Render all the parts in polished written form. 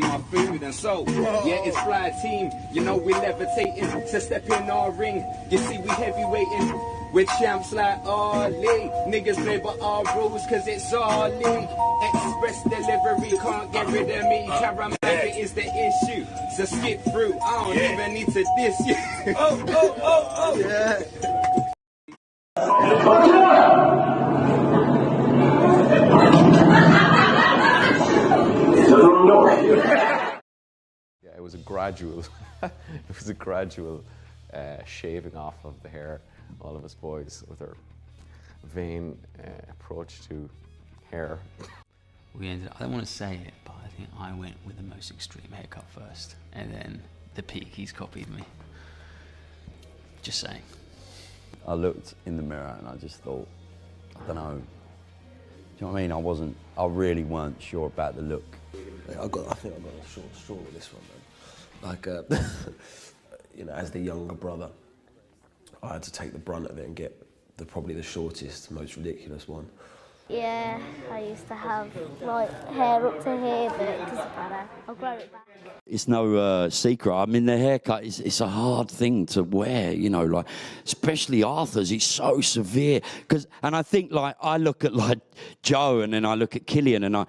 my food and so, yeah, it's fly team. You know we levitating to step in our ring. You see we heavyweighting with champs like Ali. Niggas play by our rules cause it's our league. Express delivery can't get rid of me. Caramel is the issue, so skip through. I don't even need to diss you. Yeah. Yeah, it was a gradual, shaving off of the hair. All of us boys with our vain approach to hair. We ended up, I don't want to say it, but I think I went with the most extreme haircut first, and then the Peakies copied me. Just saying. I looked in the mirror and I just thought, I don't know. Do you know what I mean? I really weren't sure about the look. I think I got a short straw with this one, man. Like, you know, as the younger brother, I had to take the brunt of it and get probably the shortest, most ridiculous one. Yeah, I used to have like hair up to here, but it doesn't matter. I'll grow it back. It's no secret. I mean, the haircut it's a hard thing to wear, you know, like especially Arthur's. It's so severe. And I think like I look at like Joe, and then I look at Killian, and I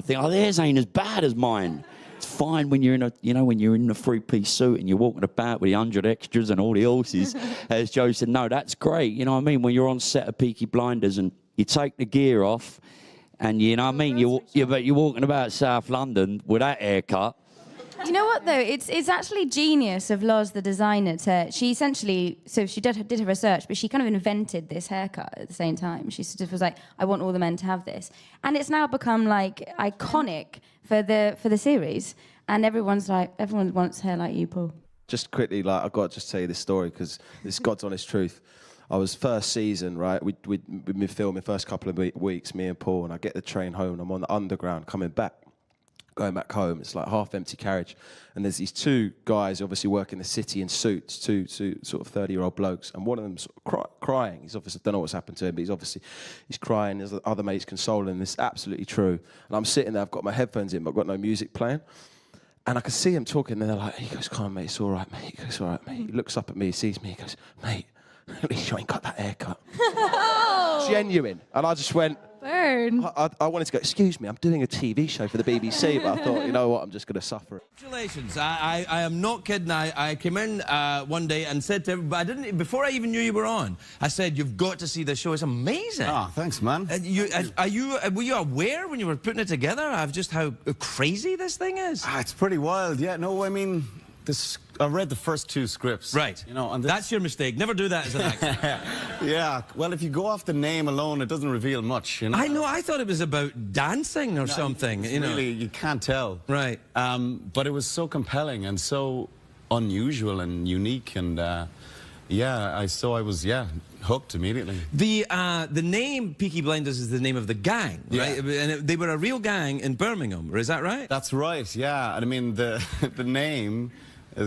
think, oh, theirs ain't as bad as mine. It's fine when you're in a three-piece suit and you're walking about with the 100 extras and all the horses. As Joe said, no, that's great. You know what I mean? When you're on set of Peaky Blinders and you take the gear off, and you know what I mean, you're walking about South London with that haircut. Do you know what though? It's actually genius of Loz, the designer. She essentially, so she did her research, but she kind of invented this haircut at the same time. She sort of was like, I want all the men to have this, and it's now become like iconic for the series. And everyone wants hair like you, Paul. Just quickly, like I've got to just tell you this story because it's God's honest truth. I was first season, right? We'd been filming first couple of weeks, me and Paul, and I get the train home. And I'm on the underground coming back. Going back home, it's like half-empty carriage, and there's these two guys obviously working the city in suits, two sort of 30-year-old blokes, and one of them sort of crying. He's obviously, I don't know what's happened to him, but he's crying. There's other mates consoling him. It's absolutely true. And I'm sitting there, I've got my headphones in, but I've got no music playing, and I can see him talking. And they're like, he goes, "Come on, mate, it's all right, mate." He goes, "All right, mate." He looks up at me, he sees me, he goes, "Mate, at least you ain't got that haircut." Genuine. And I just went. Burn. I wanted to go, "Excuse me, I'm doing a TV show for the BBC," but I thought, you know what, I'm just going to suffer it. Congratulations. I am not kidding. I came in one day and said to everybody, before I even knew you were on, I said, "You've got to see this show. It's amazing." Oh, thanks, man. Were you aware when you were putting it together of just how crazy this thing is? It's pretty wild, yeah. No, I mean, I read the first two scripts. Right. You know, and that's your mistake. Never do that as an actor. Yeah. Well, if you go off the name alone, it doesn't reveal much, you know. I know. I thought it was about dancing or something. You know. Really, you can't tell. Right. But it was so compelling and so unusual and unique, and yeah, I was hooked immediately. The name Peaky Blinders is the name of the gang, right? Yeah. And they were a real gang in Birmingham. Is that right? That's right. Yeah. And I mean, the name.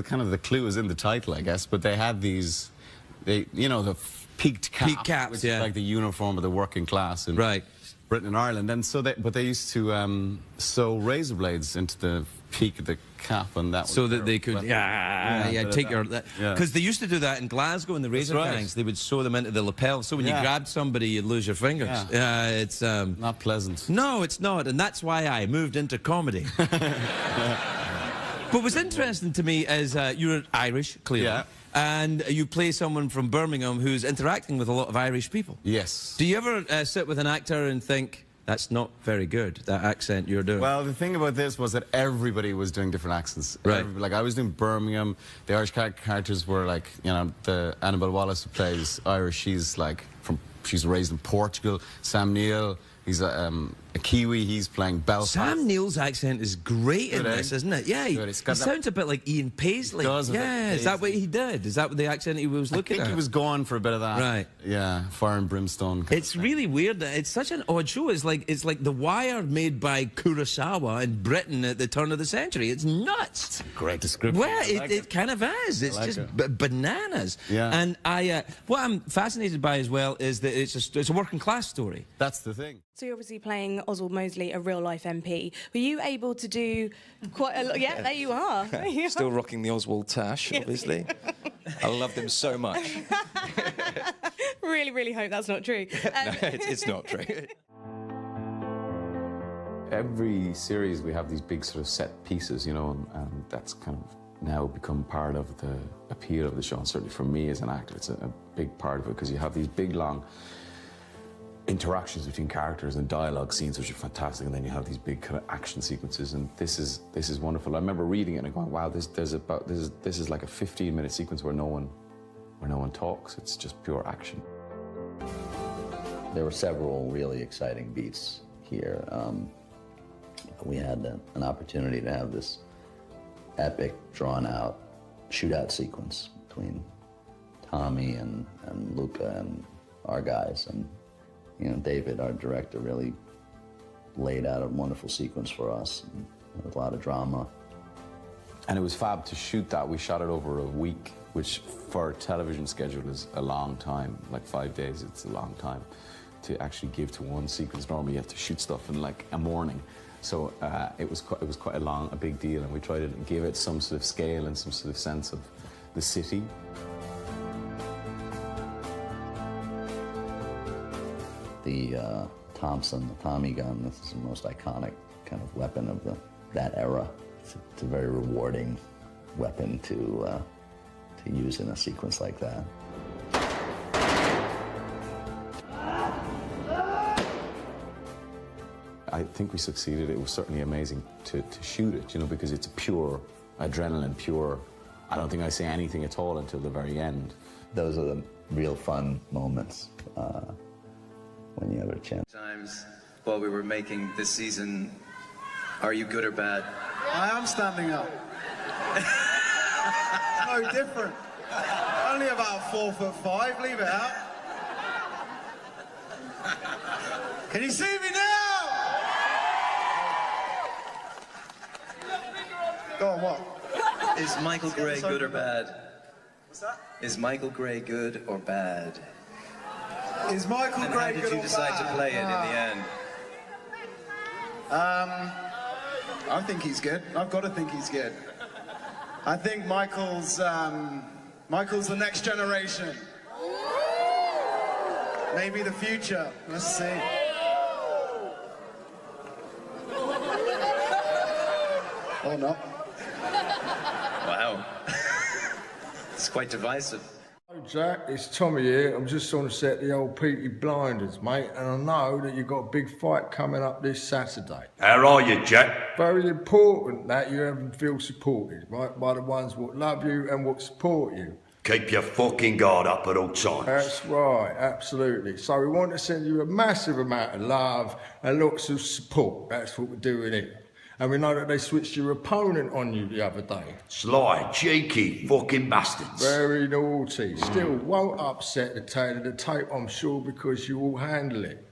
Kind of the clue is in the title, I guess, but they had these, the peaked cap, peaked caps, which is like the uniform of the working class in Britain and Ireland, and so they used to sew razor blades into the peak of the cap, and that so that they could take your because they used to do that in Glasgow in the razor gangs. They would sew them into the lapel, so when you grabbed somebody, you'd lose your fingers. It's not pleasant. No, it's not, and that's why I moved into comedy. But what's interesting to me is you're Irish, clearly, and you play someone from Birmingham who's interacting with a lot of Irish people. Yes. Do you ever sit with an actor and think, that's not very good, that accent you're doing? Well, the thing about this was that everybody was doing different accents. Right. Like, I was doing Birmingham. The Irish characters were like, you know, the Annabelle Wallace who plays Irish, she's raised in Portugal. Sam Neill, he's a Kiwi, he's playing Belfast. Sam Neill's accent is great in this, isn't it? Yeah, he sounds a bit like Ian Paisley. Yeah, is that what he did? Is that the accent he was looking at? I think he was going for a bit of that. Right. Yeah, fire and brimstone. It's really weird. It's such an odd show. It's like The Wire made by Kurosawa in Britain at the turn of the century. It's nuts. It's a great description. Well, it kind of is. It's just bananas. Yeah. And what I'm fascinated by as well is that it's a working class story. That's the thing. So you're obviously playing playing Oswald Mosley, a real-life MP, were you able to do quite a lot? Yeah, there you are. Still rocking the Oswald tash, obviously. I loved him so much. Really, really hope that's not true. No, it's not true. Every series we have these big sort of set pieces, you know, and that's kind of now become part of the appeal of the show. And certainly for me as an actor, it's a big part of it, because you have these big, long interactions between characters and dialogue scenes, which are fantastic, and then you have these big kind of action sequences, and this is wonderful. I remember reading it and going, wow, this is like a 15-minute sequence where no one talks. It's just pure action. There were several really exciting beats here. We had an opportunity to have this epic, drawn-out shootout sequence between Tommy and Luca and our guys, and you know, David, our director, really laid out a wonderful sequence for us with a lot of drama. And it was fab to shoot that. We shot it over a week, which for a television schedule is a long time, like 5 days, it's a long time to actually give to one sequence. Normally you have to shoot stuff in like a morning. So it was quite a big deal, and we tried to give it some sort of scale and some sort of sense of the city. The Thompson, the Tommy gun, this is the most iconic kind of weapon of that era. It's a very rewarding weapon to use in a sequence like that. I think we succeeded. It was certainly amazing to shoot it, you know, because it's pure adrenaline, pure. I don't think I say anything at all until the very end. Those are the real fun moments when you have a chance. Times while we were making this season, are you good or bad? I am standing up. No different. Only about 4'5", leave it out. Can you see me now? Go on, what? Is Michael Gray good or bad? What's that? Is Michael Gray good or bad? Is Michael And Gray how good did you or decide bad? to play it in the end? I think he's good. I've got to think he's good. I think Michael's the next generation. Maybe the future. Let's see. Or not. Wow. It's quite divisive. Hello Jack, it's Tommy here. I'm just on the set of the old Peaky Blinders, mate, and I know that you've got a big fight coming up this Saturday. How are you, Jack? Very important that you have feel supported, right, by the ones what love you and what support you. Keep your fucking guard up at all times. That's right, absolutely. So we want to send you a massive amount of love and lots of support. That's what we're doing here. And we know that they switched your opponent on you the other day. Sly, cheeky fucking bastards. Very naughty. Still, won't upset the tail of the tape, I'm sure, because you will handle it.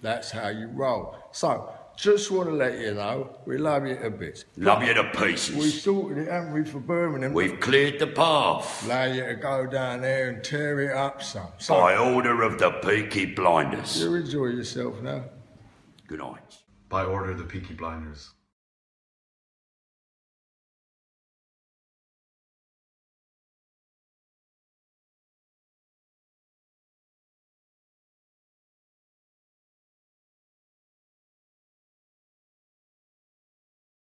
That's how you roll. So, just want to let you know, we love you a bit. Love you to pieces. We've sorted it, haven't we, for Birmingham? We've cleared the path. Allow you to go down there and tear it up some. So, by order of the Peaky Blinders. You enjoy yourself now. Good night. By order of the Peaky Blinders.